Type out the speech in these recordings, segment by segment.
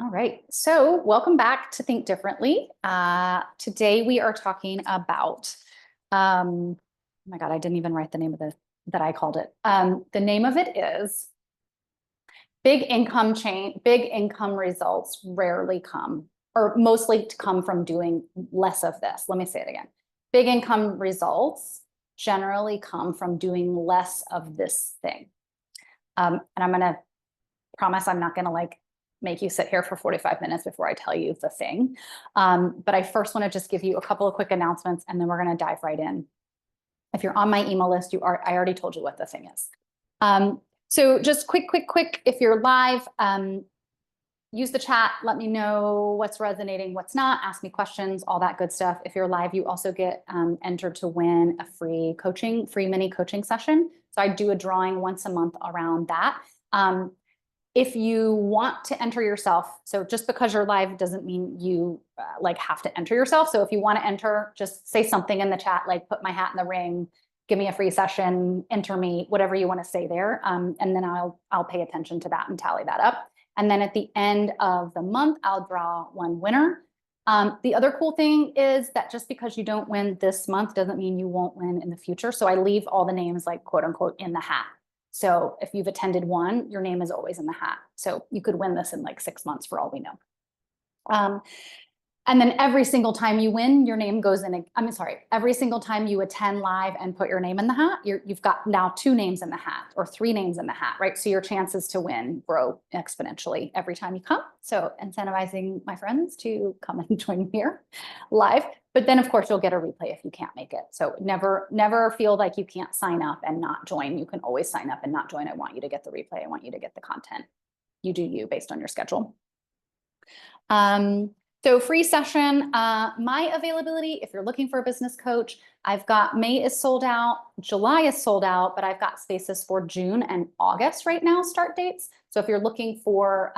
All right, so welcome back to Think Differently. Today we are talking about, oh my God, I didn't even write the name of that I called it. The name of it is big income results rarely come, or mostly come from doing less of this. Let me say it again. Big income results generally come from doing less of this thing. And I'm gonna promise I'm not gonna make you sit here for 45 minutes before I tell you the thing. But I first want to just give you a couple of quick announcements and then we're going to dive right in. If you're on my email list, I already told you what the thing is. So just quick, if you're live, use the chat, let me know what's resonating, what's not, ask me questions, all that good stuff. If you're live, you also get entered to win a free mini coaching session. So I do a drawing once a month around that. If you want to enter yourself, so just because you're live doesn't mean you have to enter yourself. So if you want to enter, just say something in the chat, like put my hat in the ring, give me a free session, enter me, whatever you want to say there. And then I'll pay attention to that and tally that up. And then at the end of the month, I'll draw one winner. The other cool thing is that just because you don't win this month doesn't mean you won't win in the future. So I leave all the names quote unquote in the hat. So if you've attended one, your name is always in the hat. So you could win this in 6 months for all we know. And then every single time you win, your name goes in. Every single time you attend live and put your name in the hat, you've got now 2 names in the hat or 3 names in the hat, right? So your chances to win grow exponentially every time you come. So incentivizing my friends to come and join me here live. But then, of course, you'll get a replay if you can't make it. So never feel like you can't sign up and not join. You can always sign up and not join. I want you to get the replay. I want you to get the content. You do you based on your schedule. So free session, my availability, if you're looking for a business coach, I've got May is sold out, July is sold out, but I've got spaces for June and August right now, start dates. So if you're looking for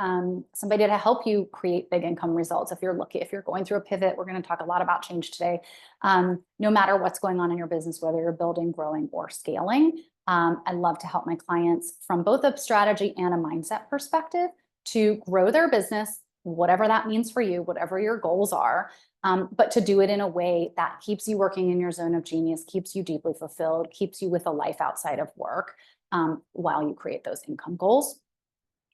somebody to help you create big income results, if you're going through a pivot, we're going to talk a lot about change today. No matter what's going on in your business, whether you're building, growing, or scaling, I love to help my clients from both a strategy and a mindset perspective to grow their business, whatever that means for you, whatever your goals are, but to do it in a way that keeps you working in your zone of genius, keeps you deeply fulfilled, keeps you with a life outside of work while you create those income goals.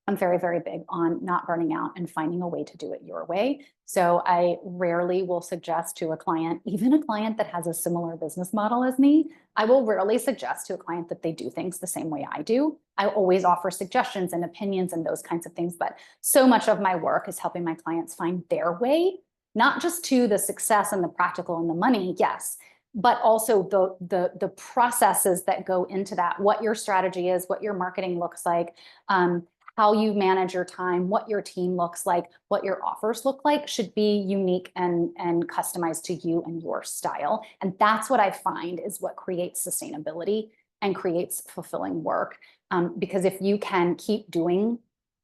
I'm very, very big on not burning out and finding a way to do it your way. So I rarely will suggest to a client, even a client that has a similar business model as me, I will rarely suggest to a client that they do things the same way I do. I always offer suggestions and opinions and those kinds of things, but so much of my work is helping my clients find their way, not just to the success and the practical and the money, yes, but also the processes that go into that, what your strategy is, what your marketing looks like, how you manage your time, what your team looks like, what your offers look like should be unique and customized to you and your style. And that's what I find is what creates sustainability and creates fulfilling work. Because if you can keep doing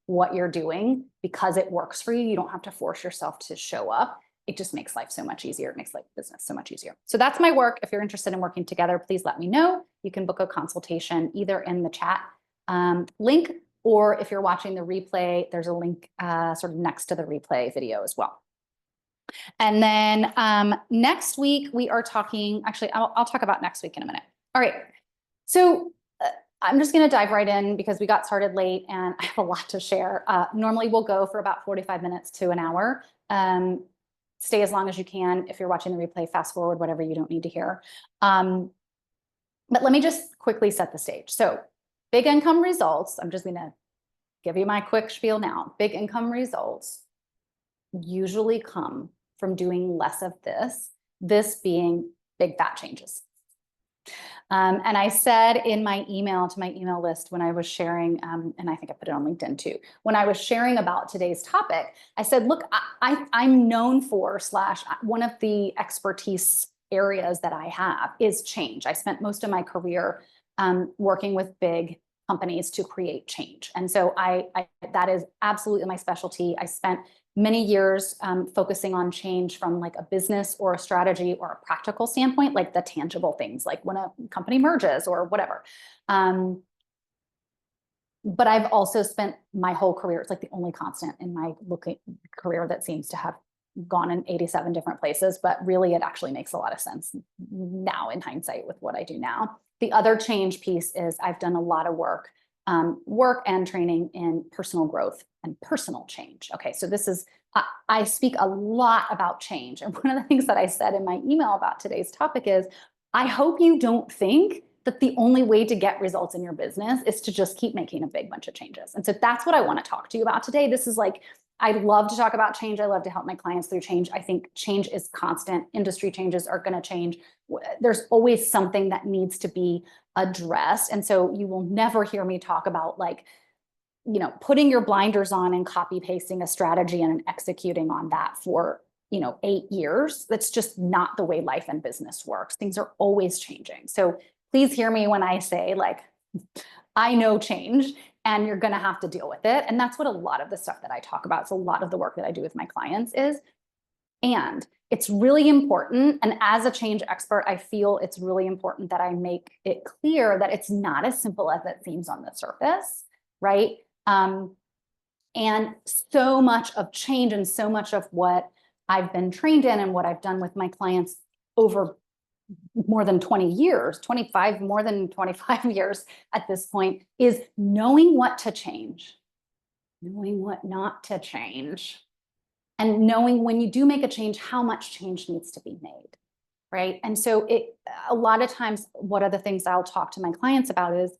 what you're doing because it works for you, you don't have to force yourself to show up. It just makes life so much easier. It makes business so much easier. So that's my work. If you're interested in working together, please let me know. You can book a consultation either in the chat link, or if you're watching the replay, there's a link sort of next to the replay video as well. And then next week we are talking, actually, I'll talk about next week in a minute. All right, so I'm just gonna dive right in because we got started late and I have a lot to share. Normally we'll go for about 45 minutes to an hour. Stay as long as you can. If you're watching the replay, fast forward, whatever you don't need to hear. But let me just quickly set the stage. So big income results, I'm just gonna give you my quick spiel now. Big income results usually come from doing less of this being big fat changes. And I said in my email to my email list when I was sharing, and I think I put it on LinkedIn too, when I was sharing about today's topic, I said, look, I'm known for / one of the expertise areas that I have is change. I spent most of my career working with big companies to create change. And so that is absolutely my specialty. I spent many years focusing on change from a business or a strategy or a practical standpoint, like the tangible things, like when a company merges or whatever. But I've also spent my whole career, it's like the only constant in my career that seems to have gone in 87 different places, but really it actually makes a lot of sense now in hindsight with what I do now. The other change piece is I've done a lot of work and training in personal growth and personal change. Okay, so this is, I speak a lot about change. And one of the things that I said in my email about today's topic is, I hope you don't think that the only way to get results in your business is to just keep making a big bunch of changes. And so that's what I want to talk to you about today. This is like, I love to talk about change. I love to help my clients through change. I think change is constant. Industry changes are going to change. There's always something that needs to be addressed. And so you will never hear me talk about like, you know, putting your blinders on and copy pasting a strategy and executing on that for, you know, 8 years. That's just not the way life and business works. Things are always changing. So please hear me when I say like, I know change and you're going to have to deal with it. And that's what a lot of the stuff that I talk about. It's a lot of the work that I do with my clients is. And it's really important. And as a change expert, I feel it's really important that I make it clear that it's not as simple as it seems on the surface, right? And so much of change and so much of what I've been trained in and what I've done with my clients over more than 20 years, 25, more than 25 years at this point, is knowing what to change, knowing what not to change, and knowing when you do make a change, how much change needs to be made, right? And so a lot of times, what are the things I'll talk to my clients about is,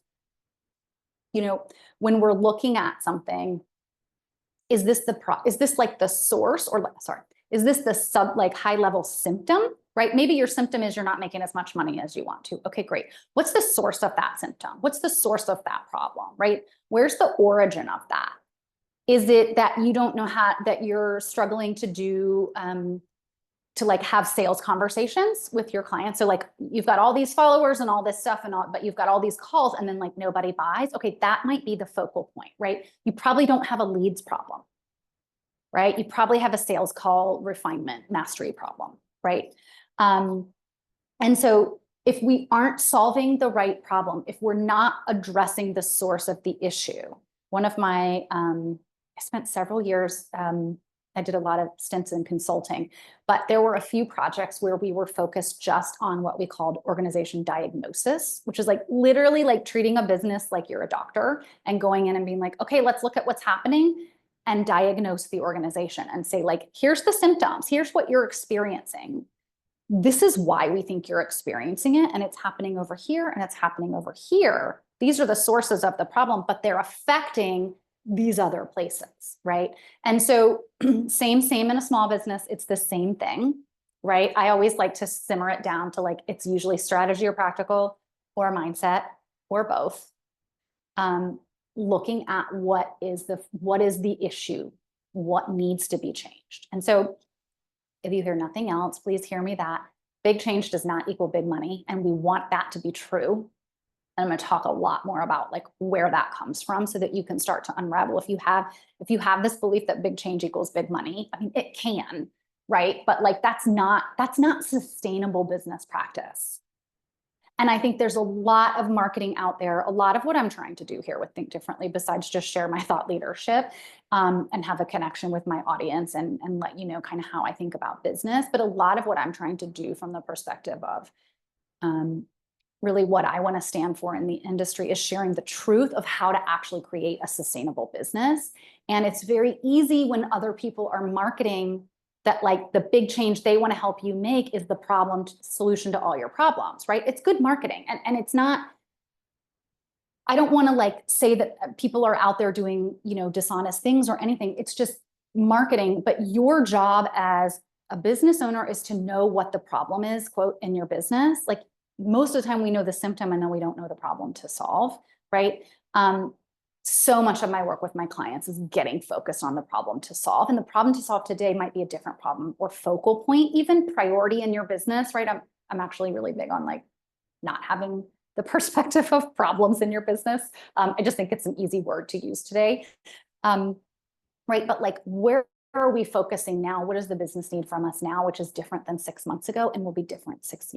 you know, when we're looking at something, is this like the source, or sorry, is this the like high level symptom, right? Maybe your symptom is you're not making as much money as you want to. Okay, great. What's the source of that symptom? What's the source of that problem, right? Where's the origin of that? Is it that you don't know that you're struggling to do, to like have sales conversations with your clients? So like you've got all these followers and all this stuff but you've got all these calls and then like nobody buys. Okay, that might be the focal point, right? You probably don't have a leads problem, right? You probably have a sales call refinement mastery problem, right? And so if we aren't solving the right problem, if we're not addressing the source of the issue, one of my, I spent several years, I did a lot of stints in consulting, but there were a few projects where we were focused just on what we called organization diagnosis, which is like literally like treating a business like you're a doctor and going in and being like, okay, let's look at what's happening and diagnose the organization and say like, here's the symptoms, here's what you're experiencing. This is why we think you're experiencing it, and it's happening over here and it's happening over here. These are the sources of the problem, but they're affecting these other places, right? And so same in a small business, it's the same thing, right? I always like to simmer it down to like, it's usually strategy or practical or mindset or both. Looking at what is the issue, what needs to be changed. And so if you hear nothing else, please hear me that big change does not equal big money. And we want that to be true. And I'm going to talk a lot more about like where that comes from so that you can start to unravel. If you have this belief that big change equals big money, I mean, it can, right? But like, that's not sustainable business practice. And I think there's a lot of marketing out there. A lot of what I'm trying to do here with Think Differently, besides just share my thought leadership and have a connection with my audience and let you know kind of how I think about business. But a lot of what I'm trying to do from the perspective of really what I want to stand for in the industry is sharing the truth of how to actually create a sustainable business. And it's very easy when other people are marketing that like the big change they want to help you make is the solution to all your problems, right? It's good marketing. And it's not, I don't want to like say that people are out there doing, you know, dishonest things or anything. It's just marketing. But your job as a business owner is to know what the problem is, quote, in your business. Like most of the time we know the symptom and then we don't know the problem to solve, right? So much of my work with my clients is getting focused on the problem to solve. And the problem to solve today might be a different problem or focal point, even priority in your business, right? I'm actually really big on like not having the perspective of problems in your business. I just think it's an easy word to use today, right? But like, where are we focusing now? What does the business need from us now, which is different than 6 months ago and will be different 6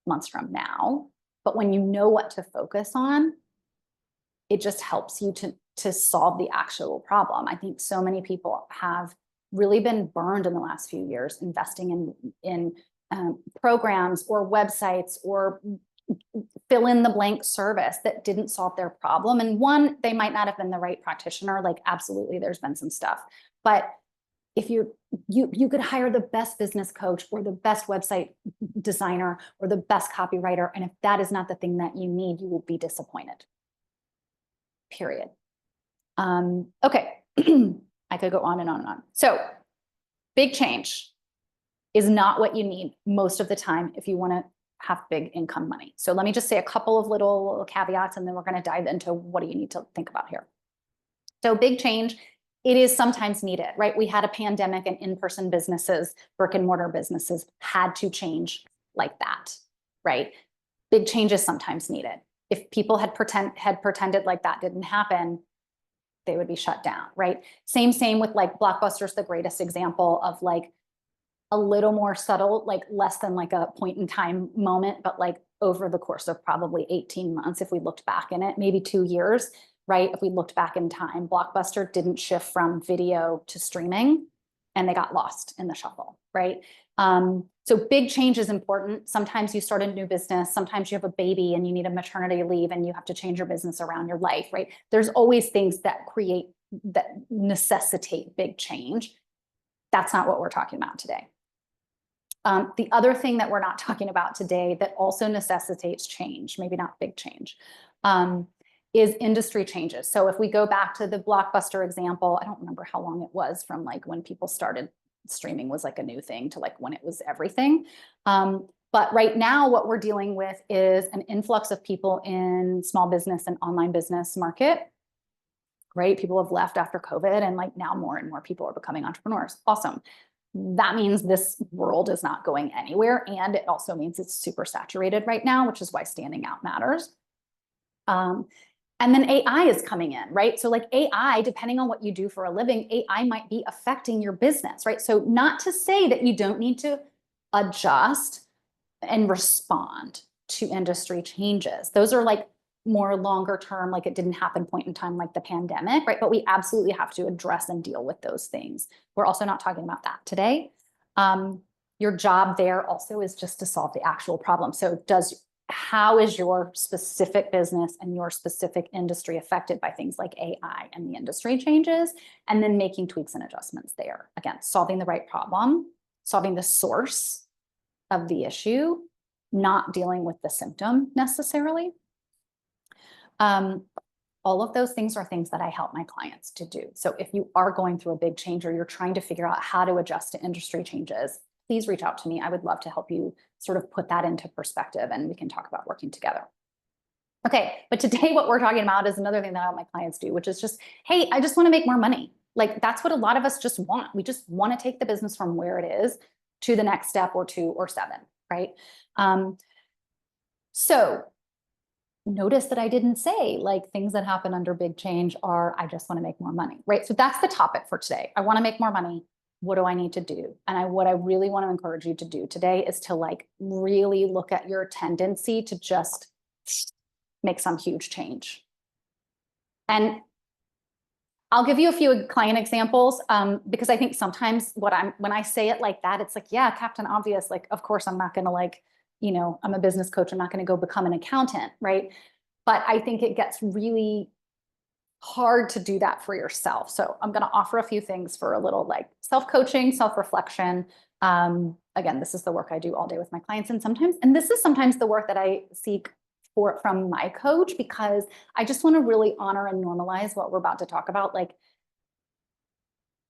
months from now. But when you know what to focus on, it just helps you to solve the actual problem. I think so many people have really been burned in the last few years investing in programs or websites or fill in the blank service that didn't solve their problem. And one, they might not have been the right practitioner. Like, absolutely, there's been some stuff. But if you could hire the best business coach or the best website designer or the best copywriter, and if that is not the thing that you need, you will be disappointed. Period. Okay, I could go on and on and on. So, big change is not what you need most of the time if you want to have big income money. So let me just say a couple of little caveats, and then we're going to dive into what do you need to think about here. So big change, it is sometimes needed, right? We had a pandemic and in-person businesses, brick and mortar businesses had to change like that, right? Big change is sometimes needed. If people had pretended like that didn't happen, they would be shut down, right? Same with like Blockbuster's the greatest example of like a little more subtle, like less than like a point in time moment, but like over the course of probably 18 months, if we looked back in it, maybe 2 years, right? If we looked back in time, Blockbuster didn't shift from video to streaming and they got lost in the shuffle, right? So big change is important. Sometimes you start a new business, sometimes you have a baby and you need a maternity leave and you have to change your business around your life, right? There's always things that necessitate big change. That's not what we're talking about today. The other thing that we're not talking about today that also necessitates change, maybe not big change, is industry changes. So if we go back to the Blockbuster example, I don't remember how long it was from like when people started streaming was like a new thing to like when it was everything. But right now what we're dealing with is an influx of people in small business and online business market. Right? People have left after COVID and like now more and more people are becoming entrepreneurs. Awesome. That means this world is not going anywhere. And it also means it's super saturated right now, which is why standing out matters. And then AI is coming in, right? So like AI, depending on what you do for a living, AI might be affecting your business, right? So not to say that you don't need to adjust and respond to industry changes. Those are like more longer term, like it didn't happen point in time like the pandemic, right? But we absolutely have to address and deal with those things. We're also not talking about that today. Your job there also is just to solve the actual problem. So how is your specific business and your specific industry affected by things like AI and the industry changes, and then making tweaks and adjustments there. Again, solving the right problem, solving the source of the issue, not dealing with the symptom necessarily. All of those things are things that I help my clients to do. So if you are going through a big change or you're trying to figure out how to adjust to industry changes, please reach out to me. I would love to help you sort of put that into perspective and we can talk about working together. Okay, but today what we're talking about is another thing that I help my clients do, which is just, hey, I just want to make more money. Like that's what a lot of us just want. We just want to take the business from where it is to the next step or 2 or 7, right? So notice that I didn't say like things that happen under big change are, I just want to make more money, right? So that's the topic for today. I want to make more money. What do I need to do? And what I really want to encourage you to do today is to like really look at your tendency to just make some huge change. And I'll give you a few client examples because I think sometimes when I say it like that, it's like, yeah, Captain Obvious, like, of course, I'm not going to like, you know, I'm a business coach. I'm not going to go become an accountant, right? But I think it gets really hard to do that for yourself. So I'm going to offer a few things for a little like self-coaching, self-reflection. Again, this is the work I do all day with my clients. And this is sometimes the work that I seek from my coach, because I just want to really honor and normalize what we're about to talk about. Like,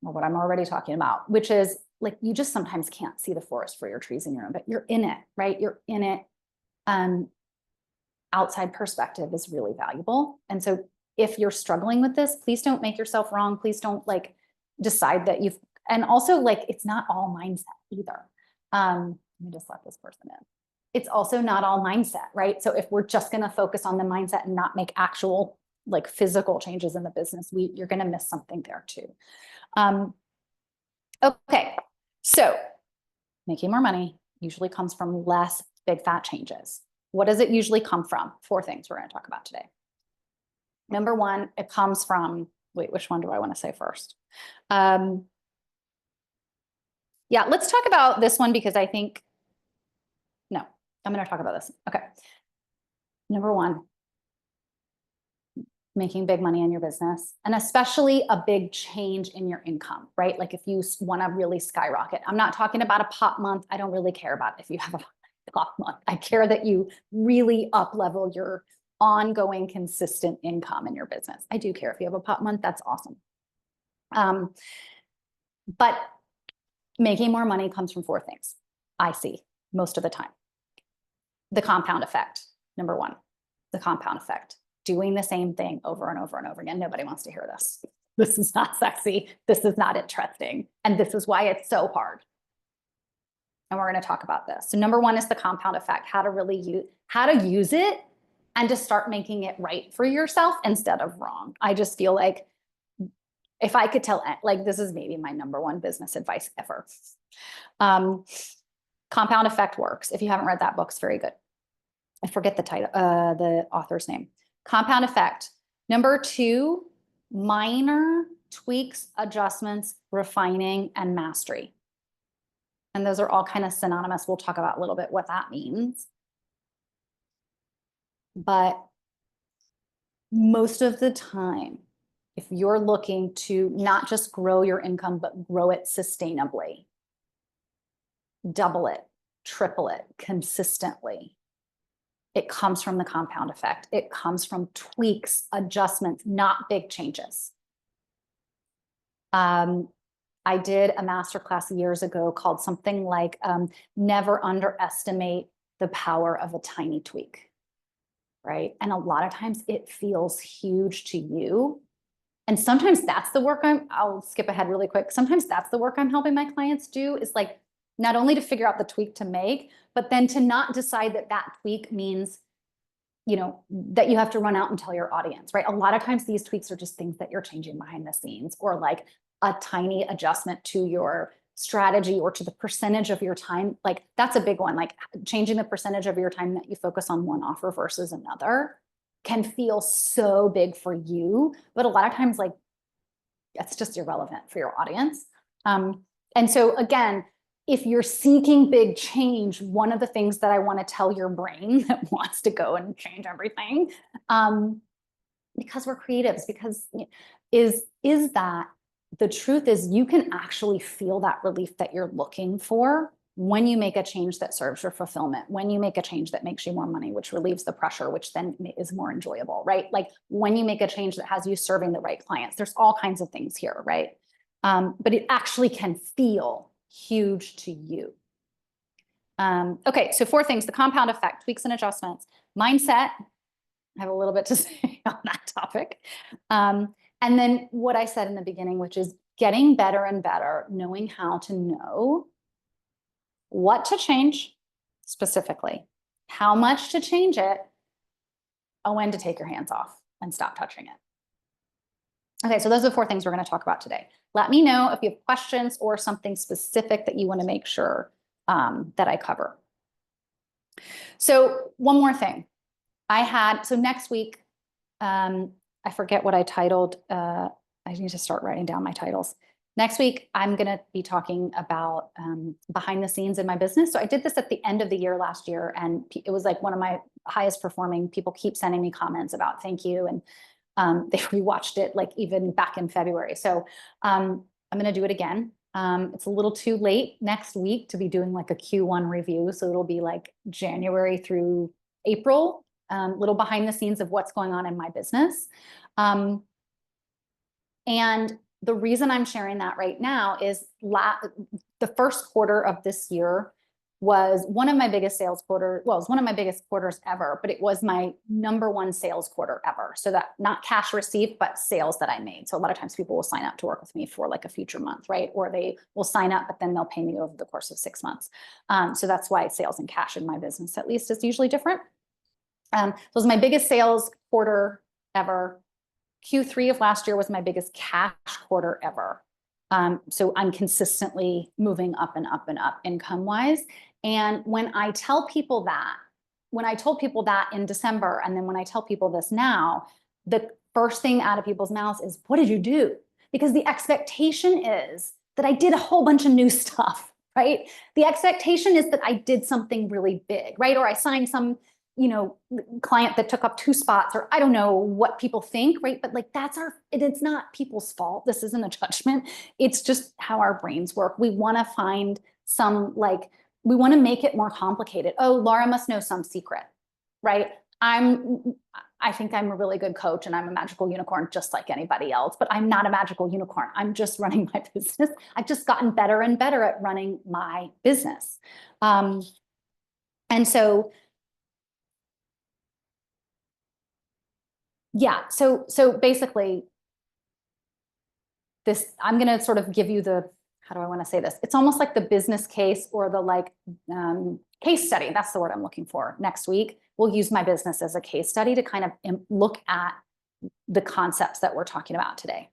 well, what I'm already talking about, which is like, you just sometimes can't see the forest for your trees in your own, but you're in it, right? You're in it. Outside perspective is really valuable. And so if you're struggling with this, please don't make yourself wrong. Please don't like decide that and also like, it's not all mindset either. Let me just let this person in. It's also not all mindset, right? So if we're just going to focus on the mindset and not make actual like physical changes in the business, you're going to miss something there too. Okay. So making more money usually comes from less big fat changes. What does it usually come from? 4 things we're going to talk about today. Number one, it comes from, wait, which one do I want to say first? Yeah, let's talk about this one because I think, no, I'm going to talk about this. Okay. Number one, making big money in your business, and especially a big change in your income, right? Like if you want to really skyrocket. I'm not talking about a pop month. I don't really care about if you have a pop month. I care that you really up level your ongoing consistent income in your business. I do care if you have a pop month. That's awesome. But making more money comes from four things I see most of the time. The compound effect, number one, the compound effect. Doing the same thing over and over and over again. Nobody wants to hear this. This is not sexy. This is not interesting. And this is why it's so hard. And we're going to talk about this. So number one is the compound effect, how to use it and to start making it right for yourself instead of wrong. I just feel like if I could tell, like this is maybe my number one business advice ever. Compound effect works. If you haven't read that book, it's very good. I forget the title, the author's name. Compound effect. Number two, minor tweaks, adjustments, refining, and mastery. And those are all kind of synonymous. We'll talk about a little bit what that means. But most of the time, if you're looking to not just grow your income, but grow it sustainably, double it, triple it consistently, it comes from the compound effect. It comes from tweaks, adjustments, not big changes. I did a masterclass years ago called something like never underestimate the power of a tiny tweak, right? And a lot of times it feels huge to you. And sometimes that's the work I'll skip ahead really quick. Sometimes that's the work I'm helping my clients do is like not only to figure out the tweak to make, but then to not decide that that tweak means, you know, that you have to run out and tell your audience, right? A lot of times these tweaks are just things that you're changing behind the scenes or like a tiny adjustment to your strategy or to the percentage of your time. Like that's a big one, like changing the percentage of your time that you focus on one offer versus another can feel so big for you, but a lot of times like it's just irrelevant for your audience. And so again, if you're seeking big change, one of the things that I want to tell your brain that wants to go and change everything, because we're creatives, because is that the truth is you can actually feel that relief that you're looking for when you make a change that serves your fulfillment, when you make a change that makes you more money, which relieves the pressure, which then is more enjoyable, right? Like when you make a change that has you serving the right clients, there's all kinds of things here, right? But it actually can feel huge to you. Okay, so four things: the compound effect, tweaks and adjustments, mindset. I have a little bit to say on that topic. And then what I said in the beginning, which is getting better and better, knowing how to know what to change specifically, how much to change it, and when to take your hands off and stop touching it. Okay, so those are the four things we're going to talk about today. Let me know if you have questions or something specific that you want to make sure that I cover. So one more thing. So next week, I forget what I titled. I need to start writing down my titles. Next week, I'm going to be talking about behind the scenes in my business. So I did this at the end of the year last year, and it was like one of my highest performing. People keep sending me comments about thank you, and they rewatched it like even back in February. So I'm going to do it again. It's a little too late next week to be doing like a Q1 review. So it'll be like January through April, little behind the scenes of what's going on in my business. And the reason I'm sharing that right now is the first quarter of this year was one of my biggest sales quarters. Well, it was one of my biggest quarters ever, but it was my number one sales quarter ever. So that not cash received, but sales that I made. So a lot of times people will sign up to work with me for like a future month, right? Or they will sign up, but then they'll pay me over the course of 6 months. So that's why sales and cash in my business, at least, is usually different. So it was my biggest sales quarter ever. Q3 of last year was my biggest cash quarter ever. So I'm consistently moving up and up and up income wise. And when I tell people that, when I told people that in December, and then when I tell people this now, the first thing out of people's mouths is, what did you do? Because the expectation is that I did a whole bunch of new stuff, right? The expectation is that I did something really big, right? Or I signed some, client that took up 2 spots, or I don't know what people think, right? But like, it's not people's fault. This isn't a judgment. It's just how our brains work. We want to find we want to make it more complicated. Oh, Laura must know some secret, right? I think I'm a really good coach and I'm a magical unicorn just like anybody else, but I'm not a magical unicorn. I'm just running my business. I've just gotten better and better at running my business. And so, yeah, so basically I'm going to sort of give you how do I want to say this? It's almost like the business case or the case study. That's the word I'm looking for. Next week, we'll use my business as a case study to kind of look at the concepts that we're talking about today.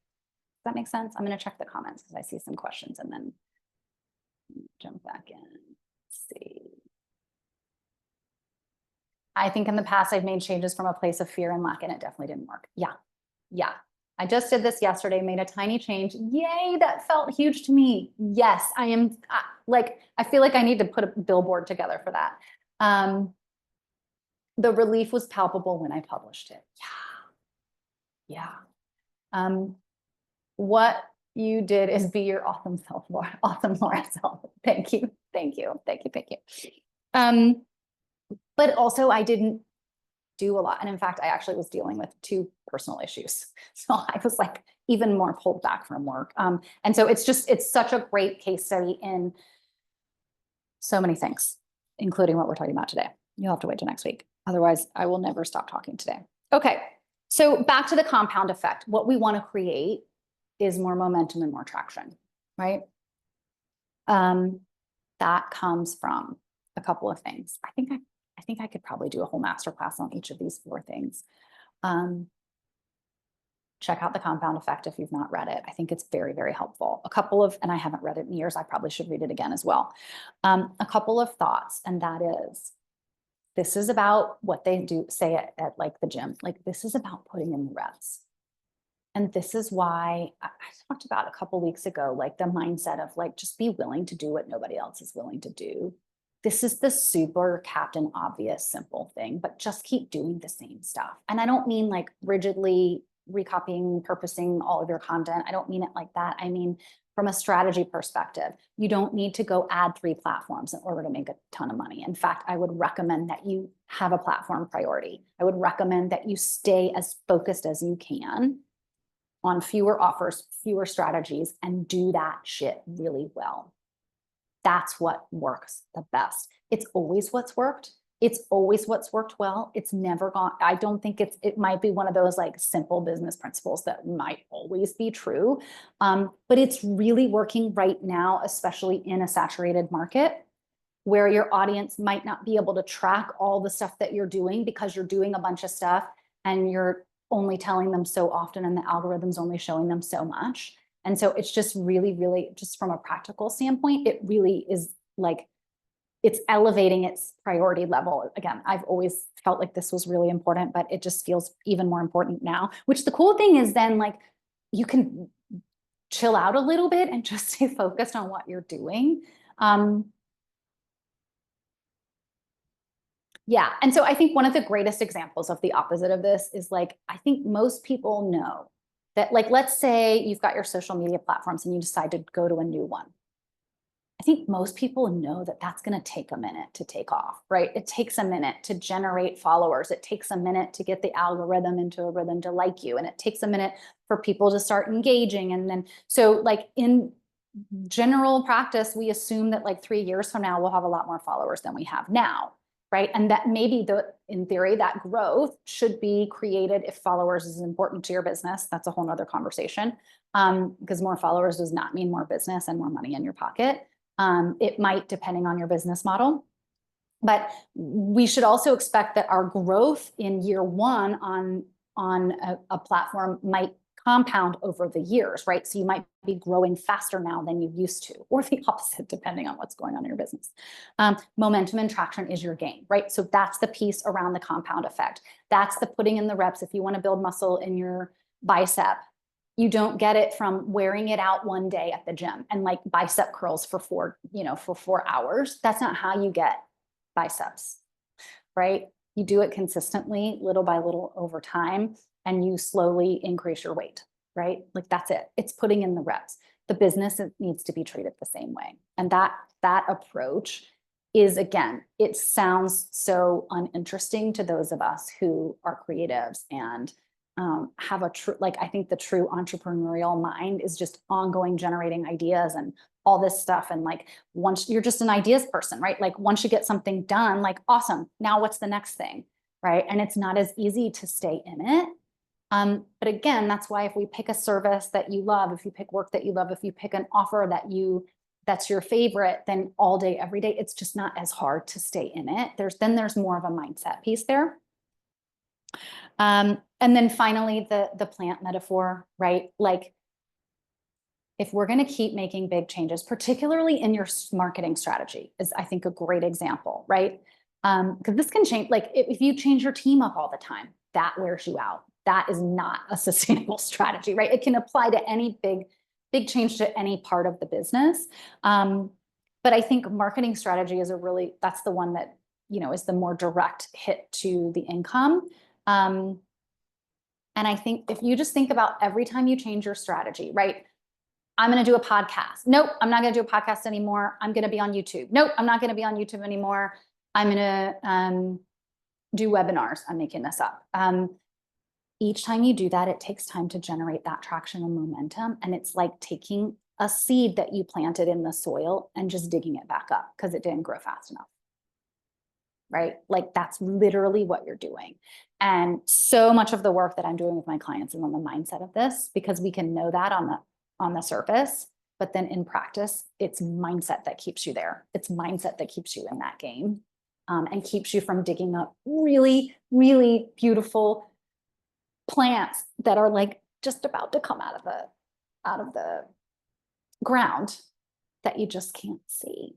Does that make sense? I'm going to check the comments because I see some questions and then jump back in. Let's see. I think in the past, I've made changes from a place of fear and lack, and it definitely didn't work. Yeah. I just did this yesterday, made a tiny change. Yay, that felt huge to me. Yes, I am I feel like I need to put a billboard together for that. The relief was palpable when I published it. Yeah. What you did is be your awesome self, Laura. Awesome Laura self. Thank you. But also I didn't do a lot. And in fact, I actually was dealing with 2 personal issues. So I was like even more pulled back from work. And so it's such a great case study in so many things, including what we're talking about today. You'll have to wait till next week. Otherwise, I will never stop talking today. Okay, so back to the compound effect. What we want to create is more momentum and more traction, right? That comes from a couple of things. I think I could probably do a whole masterclass on each of these 4 things. Check out the compound effect if you've not read it. I think it's very, very helpful. And I haven't read it in years. I probably should read it again as well. A couple of thoughts, and that is, this is about what they do say at like the gym. Like, this is about putting in the reps. And this is why I talked about a couple weeks ago, like the mindset of like, just be willing to do what nobody else is willing to do. This is the super Captain Obvious simple thing, but just keep doing the same stuff. And I don't mean like rigidly recopying, purposing all of your content. I don't mean it like that. I mean, from a strategy perspective, you don't need to go add 3 platforms in order to make a ton of money. In fact, I would recommend that you have a platform priority. I would recommend that you stay as focused as you can on fewer offers, fewer strategies, and do that shit really well. That's what works the best. It's always what's worked. It's always what's worked well. It's never gone. I don't think it might be one of those like simple business principles that might always be true. But it's really working right now, especially in a saturated market where your audience might not be able to track all the stuff that you're doing because you're doing a bunch of stuff and you're only telling them so often and the algorithm's only showing them so much. And so it's just really, really, just from a practical standpoint, it really is like, it's elevating its priority level. Again, I've always felt like this was really important, but it just feels even more important now, which the cool thing is then like, you can chill out a little bit and just stay focused on what you're doing. Yeah, and so I think one of the greatest examples of the opposite of this is like, I think most people know that, like, let's say you've got your social media platforms and you decide to go to a new one. I think most people know that that's going to take a minute to take off, right? It takes a minute to generate followers. It takes a minute to get the algorithm into a rhythm to like you. And it takes a minute for people to start engaging. And then, so like in general practice, we assume that like 3 years from now, we'll have a lot more followers than we have now, right? And that maybe in theory, that growth should be created if followers is important to your business. That's a whole nother conversation, because more followers does not mean more business and more money in your pocket. It might, depending on your business model. But we should also expect that our growth in year 1 on a platform might compound over the years, right? So you might be growing faster now than you used to, or the opposite, depending on what's going on in your business. Momentum and traction is your game, right? So that's the piece around the compound effect. That's the putting in the reps. If you want to build muscle in your bicep, you don't get it from wearing it out one day at the gym and like bicep curls for 4 hours. That's not how you get biceps, right? You do it consistently, little by little over time, and you slowly increase your weight, right? Like that's it. It's putting in the reps. The business needs to be treated the same way. And that approach is, again, it sounds so uninteresting to those of us who are creatives and have a true, like, I think the true entrepreneurial mind is just ongoing generating ideas and all this stuff. And like, once you're just an ideas person, right? Like once you get something done, like, awesome. Now what's the next thing? Right. And it's not as easy to stay in it. But again, that's why if we pick a service that you love, if you pick work that you love, if you pick an offer that's your favorite, then all day, every day, it's just not as hard to stay in it. There's more of a mindset piece there. And then finally, the plant metaphor, right? Like, if we're going to keep making big changes, particularly in your marketing strategy, is I think a great example, right? Because this can change. Like if you change your team up all the time, that wears you out. That is not a sustainable strategy, right? It can apply to any big change to any part of the business. But I think marketing strategy is that's the one that, is the more direct hit to the income. And I think if you just think about every time you change your strategy, right? I'm going to do a podcast. Nope, I'm not going to do a podcast anymore. I'm going to be on YouTube. Nope, I'm not going to be on YouTube anymore. I'm going to do webinars. I'm making this up. Each time you do that, it takes time to generate that traction and momentum. And it's like taking a seed that you planted in the soil and just digging it back up because it didn't grow fast enough. Right? Like that's literally what you're doing. And so much of the work that I'm doing with my clients is on the mindset of this, because we can know that on the surface, but then in practice, it's mindset that keeps you there. It's mindset that keeps you in that game, and keeps you from digging up really, really beautiful plants that are like just about to come out of the ground that you just can't see.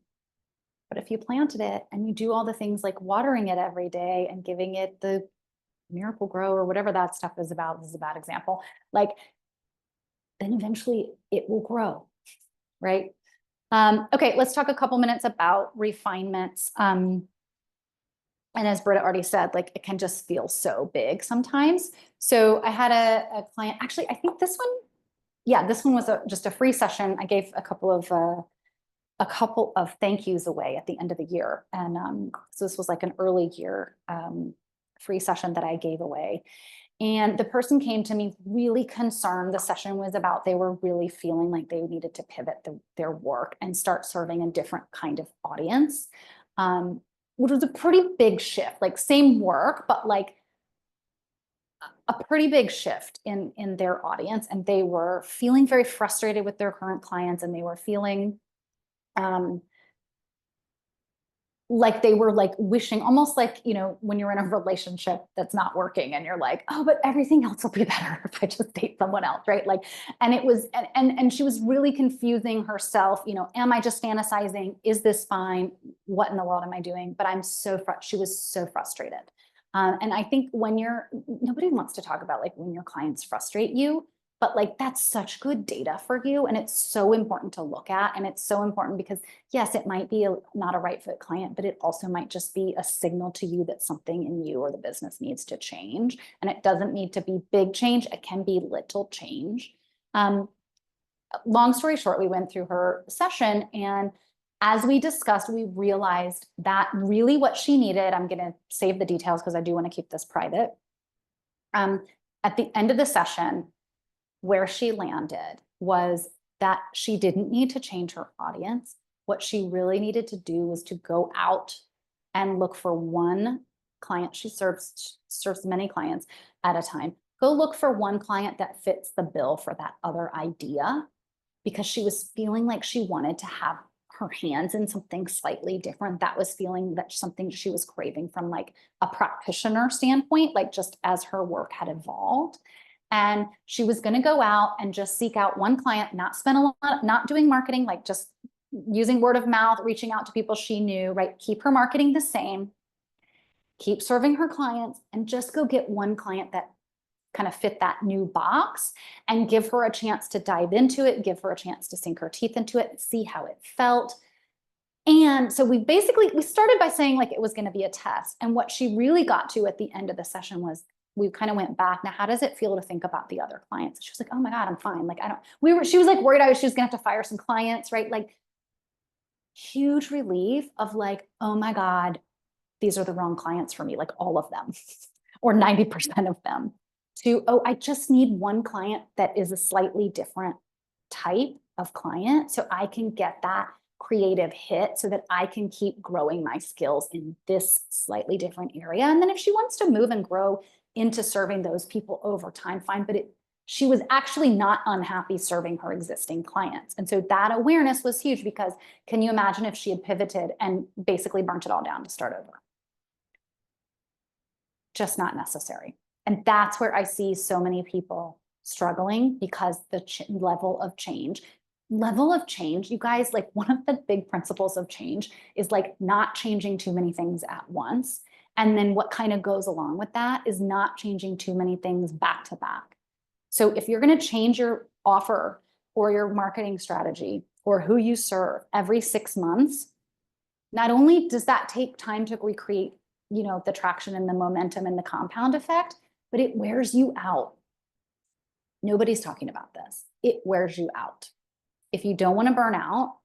But if you planted it and you do all the things like watering it every day and giving it the Miracle-Gro or whatever that stuff is about, this is a bad example, like then eventually it will grow, right? Okay, let's talk a couple minutes about refinements. And as Britta already said, like it can just feel so big sometimes. So I had a client, actually, I think this one was just a free session. I gave a couple of thank yous away at the end of the year. And so this was like an early year free session that I gave away. And the person came to me really concerned. The session was about, they were really feeling like they needed to pivot their work and start serving a different kind of audience, which was a pretty big shift, like same work, but like a pretty big shift in their audience. And they were feeling very frustrated with their current clients, and they were feeling like they were like wishing, almost like, when you're in a relationship that's not working and you're like, oh, but everything else will be better if I just date someone else, right? Like, and it was, and she was really confusing herself, am I just fantasizing? Is this fine? What in the world am I doing? But she was so frustrated. And I think nobody wants to talk about like when your clients frustrate you, but like that's such good data for you. And it's so important to look at. And it's so important because yes, it might be not a right fit client, but it also might just be a signal to you that something in you or the business needs to change. And it doesn't need to be big change. It can be little change. Long story short, we went through her session, and as we discussed, we realized that really what she needed, I'm going to save the details because I do want to keep this private. At the end of the session, where she landed was that she didn't need to change her audience. What she really needed to do was to go out and look for one client. She serves many clients at a time. Go look for one client that fits the bill for that other idea, because she was feeling like she wanted to have her hands in something slightly different. That was feeling that something she was craving from like a practitioner standpoint, like just as her work had evolved. And she was going to go out and just seek out one client, not spend a lot, not doing marketing, like just using word of mouth, reaching out to people she knew, right? Keep her marketing the same, keep serving her clients, and just go get one client that kind of fit that new box and give her a chance to dive into it, give her a chance to sink her teeth into it, see how it felt. And so we started by saying like it was going to be a test. And what she really got to at the end of the session was we kind of went back. Now, how does it feel to think about the other clients? She was like, oh my God, I'm fine. Like, she was like worried she was going to have to fire some clients, right? Like huge relief of like, oh my God, these are the wrong clients for me, like all of them or 90% of them, to, oh, I just need one client that is a slightly different type of client so I can get that creative hit so that I can keep growing my skills in this slightly different area. And then if she wants to move and grow into serving those people over time, fine. But she was actually not unhappy serving her existing clients. And so that awareness was huge because can you imagine if she had pivoted and basically burnt it all down to start over? Just not necessary. And that's where I see so many people struggling because the level of change, you guys, like one of the big principles of change is like not changing too many things at once. And then what kind of goes along with that is not changing too many things back to back. So if you're going to change your offer or your marketing strategy or who you serve every 6 months, not only does that take time to recreate, the traction and the momentum and the compound effect, but it wears you out. Nobody's talking about this. It wears you out. If you don't want to burn out,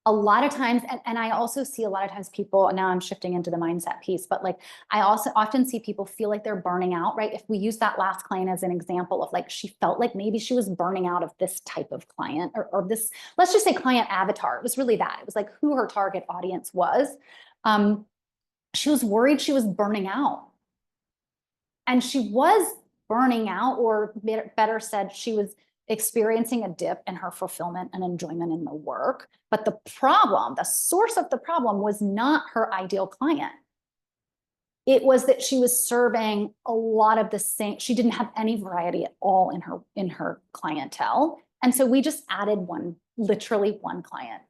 a lot of times, and I also see a lot of times people, now I'm shifting into the mindset piece, but like I also often see people feel like they're burning out, right? If we use that last client as an example of like, she felt like maybe she was burning out of this type of client or this, let's just say client avatar. It was really that. It was like who her target audience was. She was worried she was burning out. And she was burning out, or better said, she was experiencing a dip in her fulfillment and enjoyment in the work. But the source of the problem was not her ideal client. It was that she was serving a lot of the same, she didn't have any variety at all in her clientele. And so we just added literally one client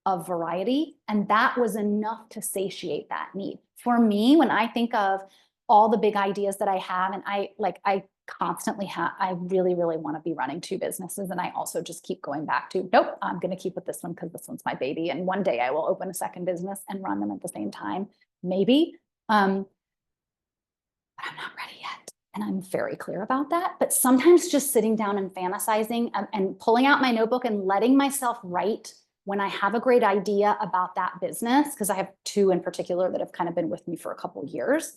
of variety. And that was enough to satiate that need. For me, when I think of all the big ideas that I have, and I constantly have, I really, really want to be running 2 businesses. And I also just keep going back to, nope, I'm going to keep with this one because this one's my baby. And one day I will open a second business and run them at the same time, maybe. But I'm not ready yet. And I'm very clear about that. But sometimes just sitting down and fantasizing and pulling out my notebook and letting myself write when I have a great idea about that business, because I have 2 in particular that have kind of been with me for a couple of years.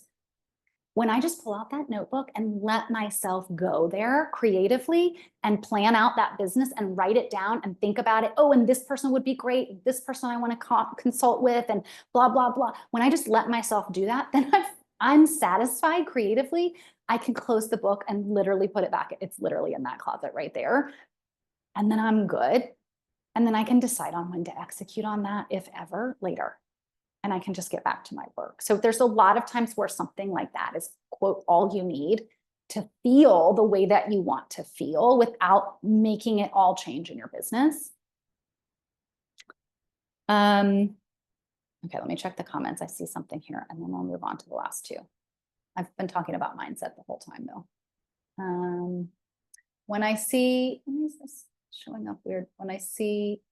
When I just pull out that notebook and let myself go there creatively and plan out that business and write it down and think about it. Oh, and this person would be great. This person I want to consult with and blah, blah, blah. When I just let myself do that, then I'm satisfied creatively. I can close the book and literally put it back. It's literally in that closet right there. And then I'm good. And then I can decide on when to execute on that, if ever, later. And I can just get back to my work. So there's a lot of times where something like that is, quote, all you need to feel the way that you want to feel without making it all change in your business. Okay, let me check the comments. I see something here, and then we'll move on to the last 2. I've been talking about mindset the whole time, though. When I see, what is this showing up weird? When I see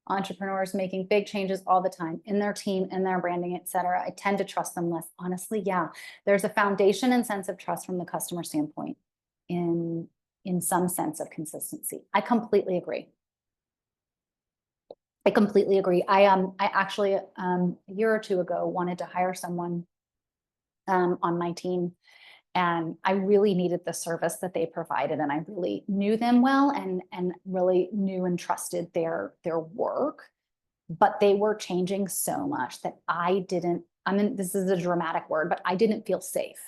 entrepreneurs making big changes all the time in their team, in their branding, et cetera, I tend to trust them less. Honestly, yeah, there's a foundation and sense of trust from the customer standpoint in some sense of consistency. I completely agree. I actually a year or 2 ago wanted to hire someone on my team, and I really needed the service that they provided, and I really knew them well and really knew and trusted their work. But they were changing so much that this is a dramatic word, but I didn't feel safe.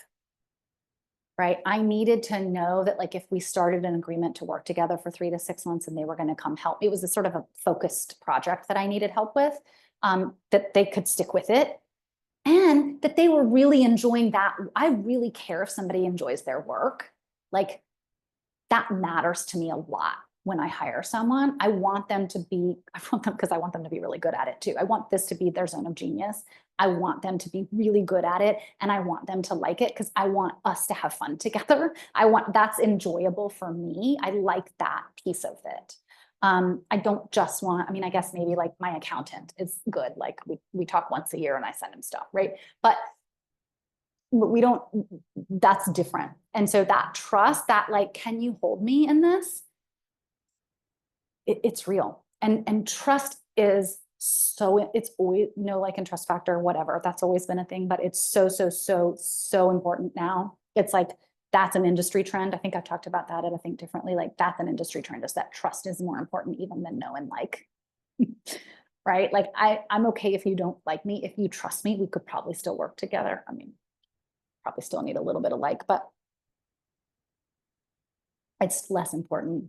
Right? I needed to know that, like, if we started an agreement to work together for 3 to 6 months and they were going to come help, it was a sort of a focused project that I needed help with, that they could stick with it. And that they were really enjoying that. I really care if somebody enjoys their work. Like that matters to me a lot when I hire someone. I want them to be, because I want them to be really good at it too. I want this to be their zone of genius. I want them to be really good at it, and I want them to like it because I want us to have fun together. That's enjoyable for me. I like that piece of it. I don't just want, I mean, I guess maybe like my accountant is good. Like we talk once a year and I send him stuff, right? But we don't, that's different. And so that trust, that like, can you hold me in this? It's real. And trust is so, it's always, like in trust factor, whatever, that's always been a thing, but it's so important now. It's like, that's an industry trend. I think I've talked about that at I think differently. Like that's an industry trend, is that trust is more important even than know and like, right? Like I'm okay if you don't like me. If you trust me, we could probably still work together. I mean, probably still need a little bit of like, but it's less important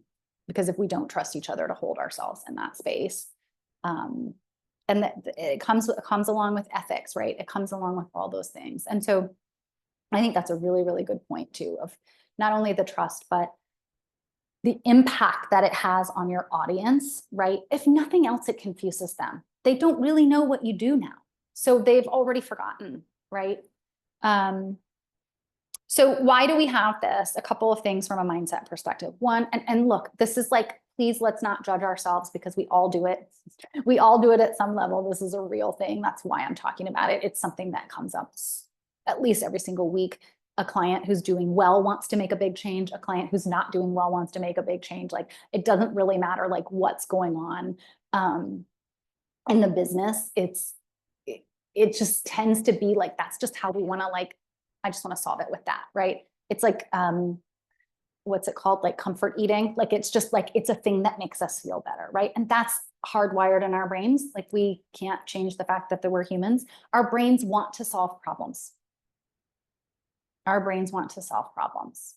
because if we don't trust each other to hold ourselves in that space, and that it comes along with ethics, right? It comes along with all those things. And so I think that's a really, really good point too, of not only the trust, but the impact that it has on your audience, right? If nothing else, it confuses them. They don't really know what you do now. So they've already forgotten, right? So why do we have this? A couple of things from a mindset perspective. One, and look, this is like, please, let's not judge ourselves because we all do it. We all do it at some level. This is a real thing. That's why I'm talking about it. It's something that comes up at least every single week. A client who's doing well wants to make a big change. A client who's not doing well wants to make a big change. Like it doesn't really matter like what's going on in the business. It just tends to be like, that's just how we want to like, I just want to solve it with that, right? It's like, what's it called? Like comfort eating. Like, it's just like, it's a thing that makes us feel better, right? And that's hardwired in our brains. Like we can't change the fact that we're humans. Our brains want to solve problems. Our brains want to solve problems.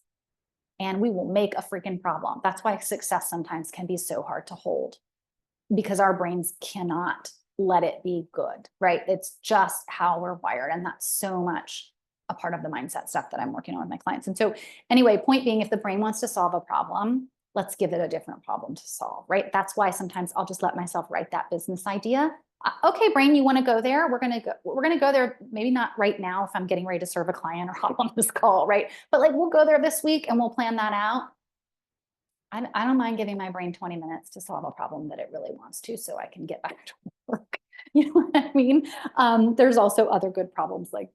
And we will make a freaking problem. That's why success sometimes can be so hard to hold, because our brains cannot let it be good, right? It's just how we're wired. And that's so much a part of the mindset stuff that I'm working on with my clients. And so anyway, point being, if the brain wants to solve a problem, let's give it a different problem to solve, right? That's why sometimes I'll just let myself write that business idea. Okay, brain, you want to go there? We're going to go there. Maybe not right now if I'm getting ready to serve a client or hop on this call, right? But like, we'll go there this week and we'll plan that out. I don't mind giving my brain 20 minutes to solve a problem that it really wants to, so I can get back to work. You know what I mean? There's also other good problems like,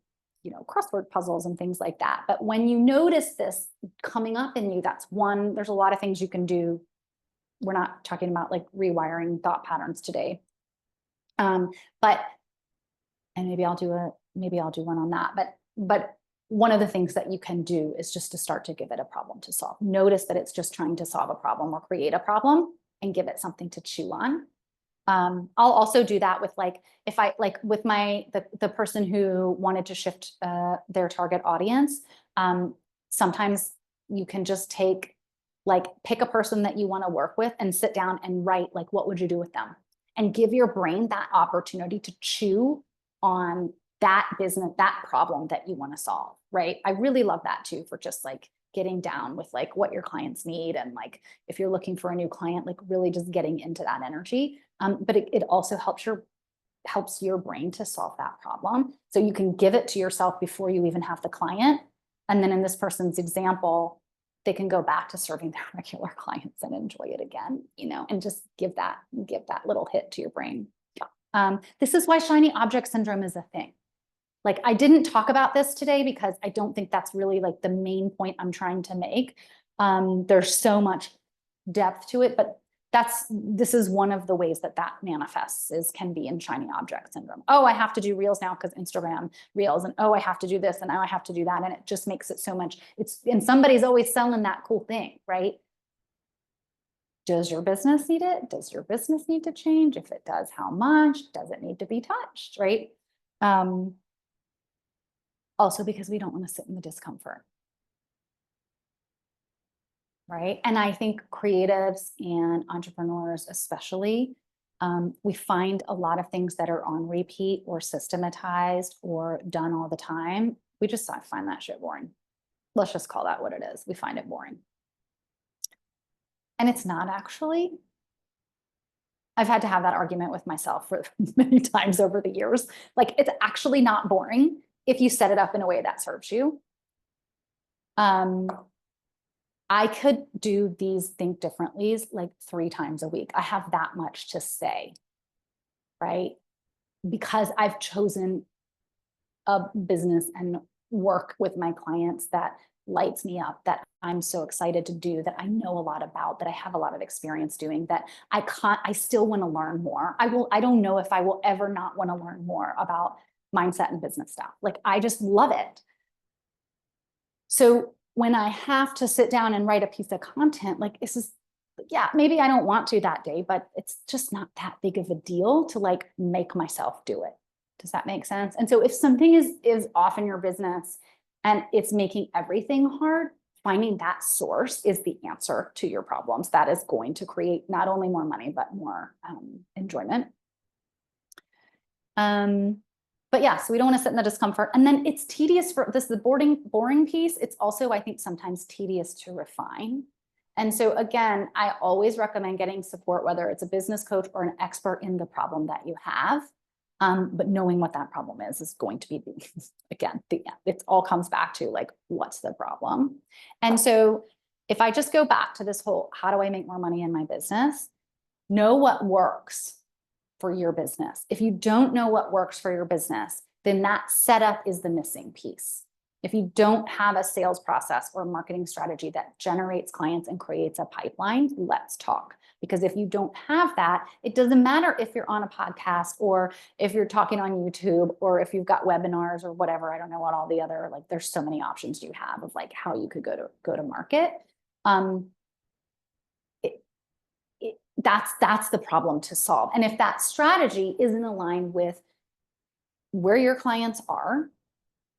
crossword puzzles and things like that. But when you notice this coming up in you, that's one, there's a lot of things you can do. We're not talking about like rewiring thought patterns today. But, and maybe I'll do one on that, but one of the things that you can do is just to start to give it a problem to solve. Notice that it's just trying to solve a problem or create a problem and give it something to chew on. I'll also do that with like, if I like with the person who wanted to shift their target audience. Sometimes you can just pick a person that you want to work with and sit down and write, like, what would you do with them? And give your brain that opportunity to chew on that business, that problem that you want to solve, right? I really love that too, for just like getting down with like what your clients need. And like, if you're looking for a new client, like really just getting into that energy. But it also helps your brain to solve that problem. So you can give it to yourself before you even have the client. And then in this person's example, they can go back to serving their regular clients and enjoy it again, and just give that little hit to your brain. This is why shiny object syndrome is a thing. Like, I didn't talk about this today because I don't think that's really like the main point I'm trying to make. There's so much depth to it, but this is one of the ways that manifests can be in shiny object syndrome. Oh, I have to do reels now because Instagram reels, and oh, I have to do this and now I have to do that. And it just makes it so much, and somebody's always selling that cool thing, right? Does your business need it? Does your business need to change? If it does, how much? Does it need to be touched, right? Also because we don't want to sit in the discomfort. Right. And I think creatives and entrepreneurs, especially, we find a lot of things that are on repeat or systematized or done all the time. We just find that shit boring. Let's just call that what it is. We find it boring. And it's not actually. I've had to have that argument with myself for many times over the years. Like, it's actually not boring if you set it up in a way that serves you. I could do these think differently's like 3 times a week. I have that much to say, right? Because I've chosen a business and work with my clients that lights me up, that I'm so excited to do, that I know a lot about, that I have a lot of experience doing, that I still want to learn more. I don't know if I will ever not want to learn more about mindset and business stuff. Like, I just love it. So when I have to sit down and write a piece of content, like, this is, yeah, maybe I don't want to that day, but it's just not that big of a deal to like make myself do it. Does that make sense? And so if something is off in your business and it's making everything hard, finding that source is the answer to your problems. That is going to create not only more money, but more enjoyment. But yeah, so we don't want to sit in the discomfort. And then it's tedious for this, the boring piece. It's also, I think, sometimes tedious to refine. And so again, I always recommend getting support, whether it's a business coach or an expert in the problem that you have. But knowing what that problem is going to be again, it all comes back to like, what's the problem? And so if I just go back to this whole, how do I make more money in my business? Know what works for your business. If you don't know what works for your business, then that setup is the missing piece. If you don't have a sales process or marketing strategy that generates clients and creates a pipeline, let's talk. Because if you don't have that, it doesn't matter if you're on a podcast or if you're talking on YouTube or if you've got webinars or whatever. I don't know what all the other, like, there's so many options you have of like how you could go to market. That's the problem to solve. And if that strategy isn't aligned with where your clients are,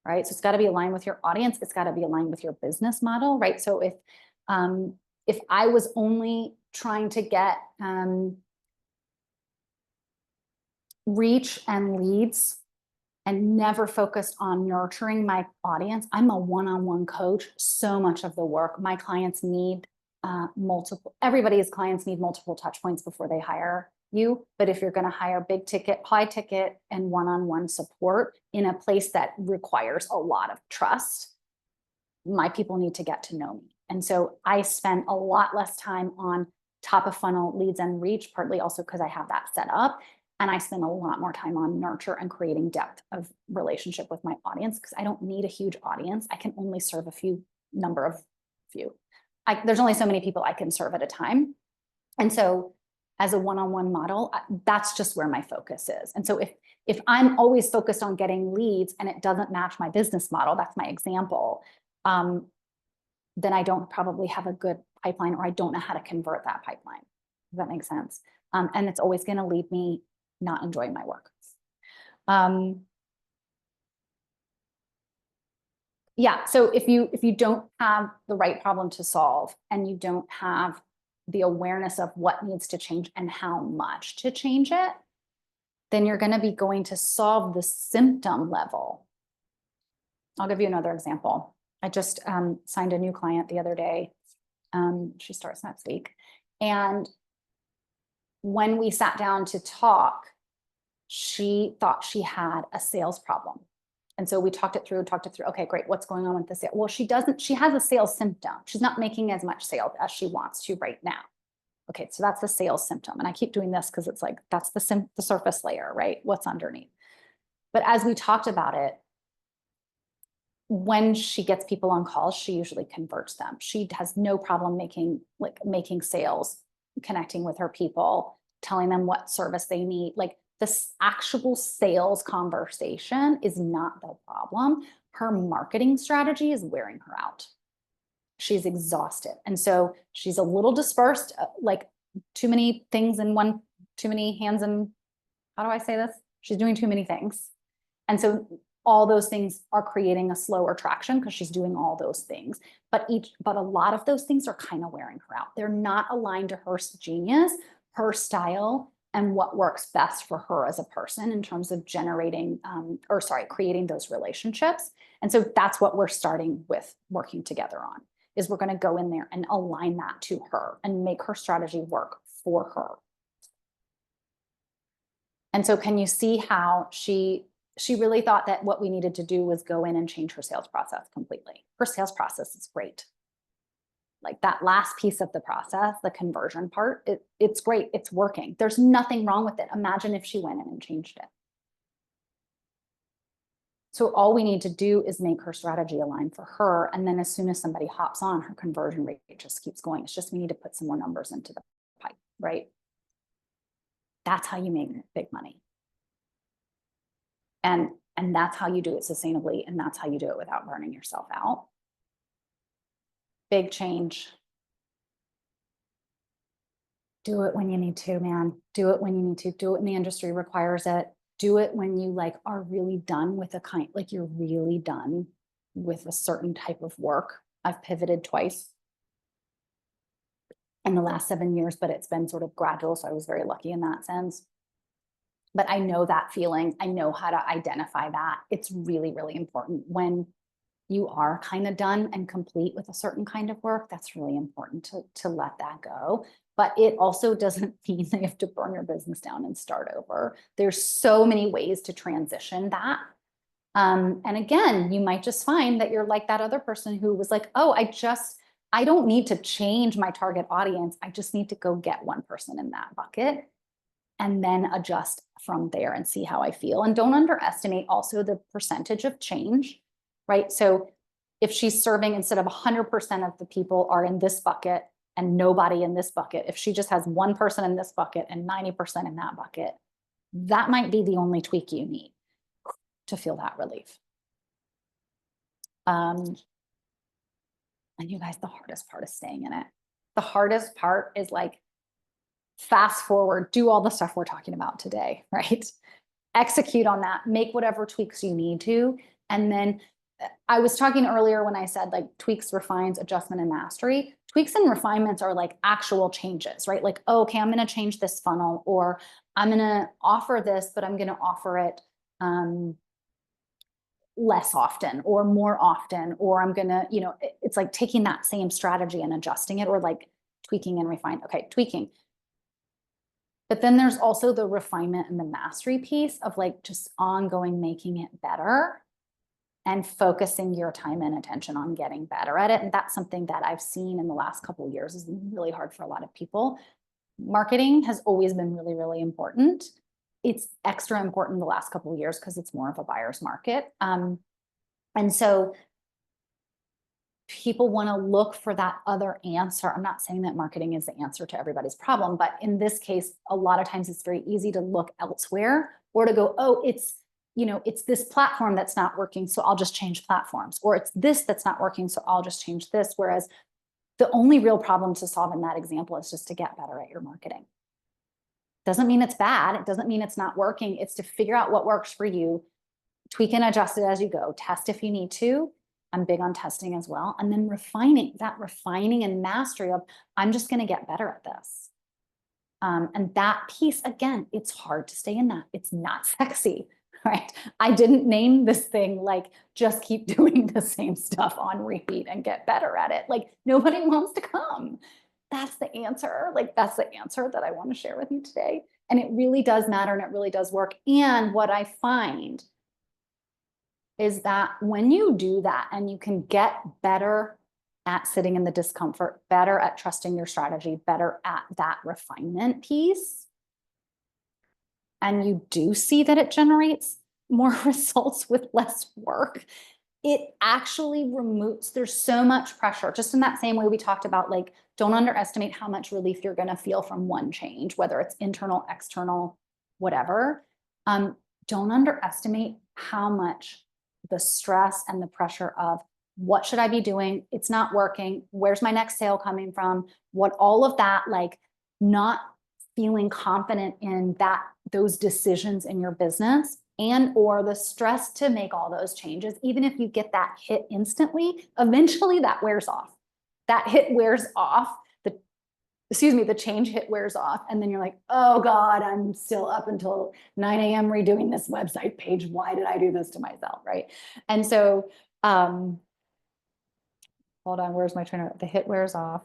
right? So it's got to be aligned with your audience. It's got to be aligned with your business model, right? So if I was only trying to get reach and leads and never focused on nurturing my audience, I'm a one-on-one coach. So much of the work, my clients need everybody's clients need multiple touch points before they hire you. But if you're going to hire big ticket, high ticket and one-on-one support in a place that requires a lot of trust, my people need to get to know me. And so I spend a lot less time on top of funnel leads and reach, partly also because I have that set up. And I spend a lot more time on nurture and creating depth of relationship with my audience, because I don't need a huge audience. I can only serve a few. There's only so many people I can serve at a time. And so as a one-on-one model, that's just where my focus is. And so if I'm always focused on getting leads and it doesn't match my business model, that's my example, then I don't probably have a good pipeline, or I don't know how to convert that pipeline. Does that make sense? And it's always going to leave me not enjoying my work. Yeah, so if you don't have the right problem to solve and you don't have the awareness of what needs to change and how much to change it, then you're going to be going to solve the symptom level. I'll give you another example. I just signed a new client the other day. She starts next week. And when we sat down to talk, she thought she had a sales problem. And so we talked it through. Okay, great. What's going on with this? Well, she has a sales symptom. She's not making as much sales as she wants to right now. Okay, so that's the sales symptom. And I keep doing this because it's like, that's the surface layer, right? What's underneath. But as we talked about it, when she gets people on calls, she usually converts them. She has no problem making sales, connecting with her people, telling them what service they need. Like, this actual sales conversation is not the problem. Her marketing strategy is wearing her out. She's exhausted. And so she's a little dispersed, like too many things in one, too many hands in, how do I say this? She's doing too many things. And so all those things are creating a slower traction because she's doing all those things. But a lot of those things are kind of wearing her out. They're not aligned to her genius, her style, and what works best for her as a person in terms of creating those relationships. And so that's what we're starting with working together on, is we're going to go in there and align that to her and make her strategy work for her. And so can you see how she really thought that what we needed to do was go in and change her sales process completely. Her sales process is great. Like that last piece of the process, the conversion part, it's great. It's working. There's nothing wrong with it. Imagine if she went in and changed it. So all we need to do is make her strategy align for her. And then as soon as somebody hops on, her conversion rate just keeps going. It's just we need to put some more numbers into the pipe, right? That's how you make big money. And that's how you do it sustainably. And that's how you do it without burning yourself out. Big change. Do it when you need to, man. Do it when you need to. Do it when the industry requires it. Do it when you are really done with you're really done with a certain type of work. I've pivoted twice in the last 7 years, but it's been sort of gradual. So I was very lucky in that sense. But I know that feeling. I know how to identify that. It's really, really important when you are kind of done and complete with a certain kind of work. That's really important to let that go. But it also doesn't mean that you have to burn your business down and start over. There's so many ways to transition that. And again, you might just find that you're like that other person who was like, oh, I don't need to change my target audience. I just need to go get one person in that bucket and then adjust from there and see how I feel. And don't underestimate also the percentage of change, right? So if she's serving, instead of 100% of the people are in this bucket and nobody in this bucket, if she just has one person in this bucket and 90% in that bucket, that might be the only tweak you need to feel that relief. And you guys, the hardest part is staying in it. The hardest part is fast forward, do all the stuff we're talking about today, right? Execute on that, make whatever tweaks you need to. And then I was talking earlier when I said tweaks, refines, adjustment, and mastery. Tweaks and refinements are actual changes, right? Oh, okay, I'm going to change this funnel, or I'm going to offer this, but I'm going to offer it less often or more often, or I'm going to, it's taking that same strategy and adjusting it, or tweaking and refine. Okay, tweaking. But then there's also the refinement and the mastery piece of just ongoing making it better and focusing your time and attention on getting better at it. And that's something that I've seen in the last couple of years is really hard for a lot of people. Marketing has always been really, really important. It's extra important the last couple of years because it's more of a buyer's market. And so people want to look for that other answer. I'm not saying that marketing is the answer to everybody's problem, but in this case, a lot of times it's very easy to look elsewhere or to go, oh, it's this platform that's not working, so I'll just change platforms. Or it's this that's not working, so I'll just change this. Whereas the only real problem to solve in that example is just to get better at your marketing. Doesn't mean it's bad. It doesn't mean it's not working. It's to figure out what works for you, tweak and adjust it as you go, test if you need to. I'm big on testing as well. And then refining and mastery of, I'm just going to get better at this. And that piece, again, it's hard to stay in that. It's not sexy, right? I didn't name this thing just keep doing the same stuff on repeat and get better at it. Nobody wants to come. That's the answer. That's the answer that I want to share with you today. And it really does matter and it really does work. And what I find is that when you do that and you can get better at sitting in the discomfort, better at trusting your strategy, better at that refinement piece, and you do see that it generates more results with less work, it actually removes, there's so much pressure. Just in that same way we talked about, don't underestimate how much relief you're going to feel from one change, whether it's internal, external, whatever. Don't underestimate how much the stress and the pressure of what should I be doing? It's not working. Where's my next sale coming from? What all of that, not feeling confident in those decisions in your business, and or the stress to make all those changes. Even if you get that hit instantly, eventually that wears off. That hit wears off. the change hit wears off. And then you're like, oh God, I'm still up until 9 a.m. redoing this website page. Why did I do this to myself? Right. And so, hold on, where's my trainer? The hit wears off.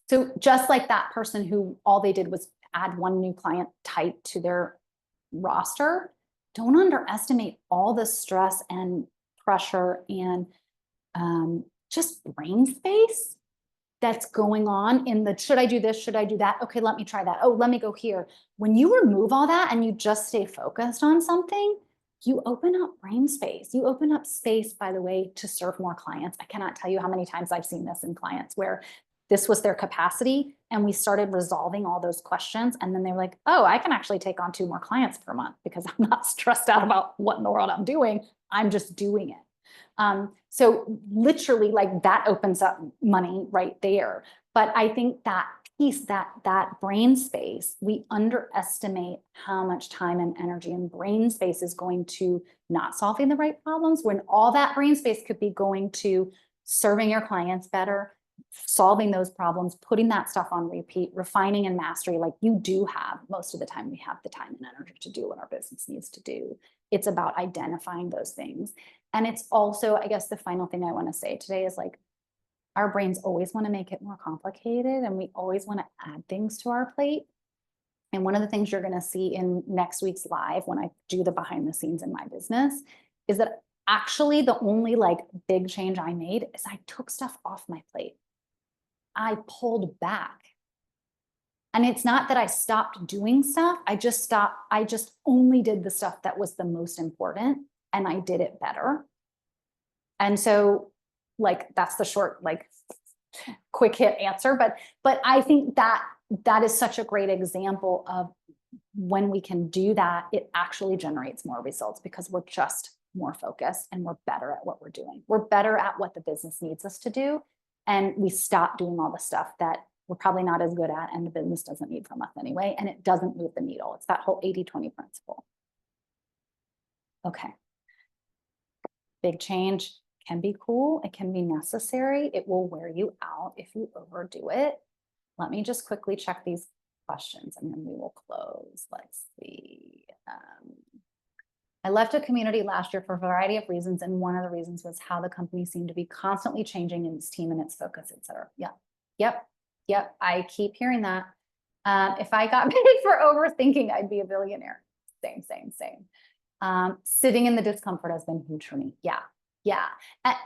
So just like that person who all they did was add one new client type to their roster, don't underestimate all the stress and pressure and just brain space that's going on in the, should I do this? Should I do that? Okay, let me try that. Oh, let me go here. When you remove all that and you just stay focused on something, you open up brain space. You open up space, by the way, to serve more clients. I cannot tell you how many times I've seen this in clients where this was their capacity and we started resolving all those questions. And then they were like, oh, I can actually take on 2 more clients per month because I'm not stressed out about what in the world I'm doing. I'm just doing it. So literally like that opens up money right there. But I think that piece, that brain space, we underestimate how much time and energy and brain space is going to not solving the right problems, when all that brain space could be going to serving your clients better, solving those problems, putting that stuff on repeat, refining and mastery. Like you do have, most of the time we have the time and energy to do what our business needs to do. It's about identifying those things. And it's also, I guess the final thing I want to say today is like, our brains always want to make it more complicated and we always want to add things to our plate. And one of the things you're going to see in next week's live when I do the behind the scenes in my business is that actually the only like big change I made is I took stuff off my plate. I pulled back. And it's not that I stopped doing stuff. I just only did the stuff that was the most important and I did it better. And so like, that's the short, like quick hit answer. But I think that is such a great example of when we can do that, it actually generates more results because we're just more focused and we're better at what we're doing. We're better at what the business needs us to do. And we stop doing all the stuff that we're probably not as good at and the business doesn't need from us anyway. And it doesn't move the needle. It's that whole 80-20 principle. Okay. Big change can be cool. It can be necessary. It will wear you out if you overdo it. Let me just quickly check these questions and then we will close. Let's see. I left a community last year for a variety of reasons. And one of the reasons was how the company seemed to be constantly changing in its team and its focus, et cetera. Yeah. Yep. I keep hearing that. If I got paid for overthinking, I'd be a billionaire. Same. Sitting in the discomfort has been huge for me. Yeah.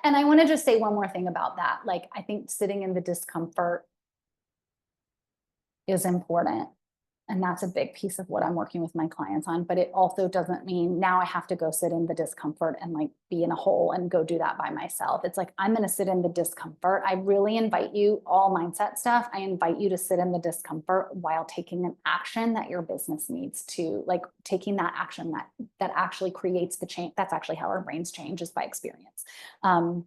And I want to just say one more thing about that. Like, I think sitting in the discomfort is important. And that's a big piece of what I'm working with my clients on. But it also doesn't mean now I have to go sit in the discomfort and like be in a hole and go do that by myself. It's like, I'm going to sit in the discomfort. I really invite you, all mindset stuff. I invite you to sit in the discomfort while taking an action that your business needs to, like taking that action that actually creates the change. That's actually how our brains change, is by experience. And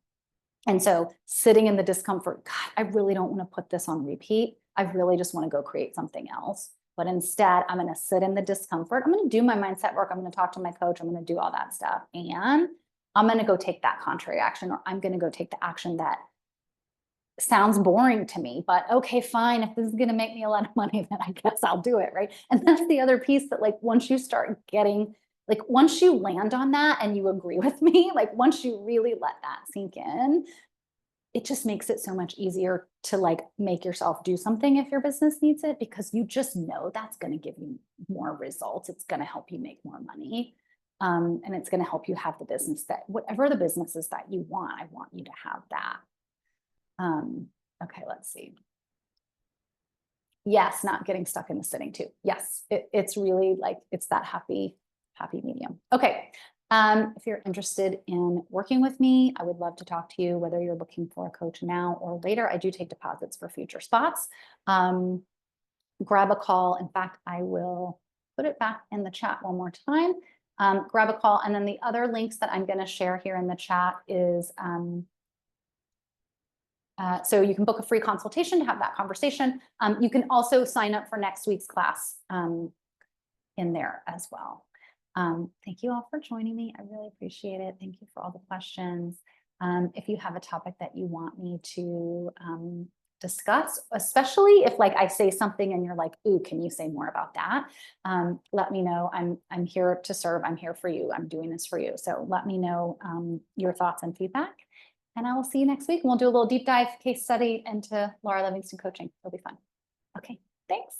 so sitting in the discomfort, God, I really don't want to put this on repeat. I really just want to go create something else. But instead, I'm going to sit in the discomfort. I'm going to do my mindset work. I'm going to talk to my coach. I'm going to do all that stuff. And I'm going to go take that contrary action, or I'm going to go take the action that sounds boring to me. But okay, fine. If this is going to make me a lot of money, then I guess I'll do it. Right. And that's the other piece that, like, once you start getting, like, once you land on that and you agree with me, like, once you really let that sink in, it just makes it so much easier to like make yourself do something if your business needs it, because you just know that's going to give you more results. It's going to help you make more money. And it's going to help you have the business that, whatever the business is that you want, I want you to have that. Okay, let's see. Yes, not getting stuck in the sitting too. Yes, it's really like, it's that happy medium. Okay. If you're interested in working with me, I would love to talk to you, whether you're looking for a coach now or later. I do take deposits for future spots. Grab a call. In fact, I will put it back in the chat one more time. Grab a call. And then the other links that I'm going to share here in the chat is, so you can book a free consultation to have that conversation. You can also sign up for next week's class in there as well. Thank you all for joining me. I really appreciate it. Thank you for all the questions. If you have a topic that you want me to discuss, especially if like I say something and you're like, ooh, can you say more about that? Let me know. I'm here to serve. I'm here for you. I'm doing this for you. So let me know your thoughts and feedback. And I will see you next week. And we'll do a little deep dive case study into Laura Livingston coaching. It'll be fun. Okay, thanks.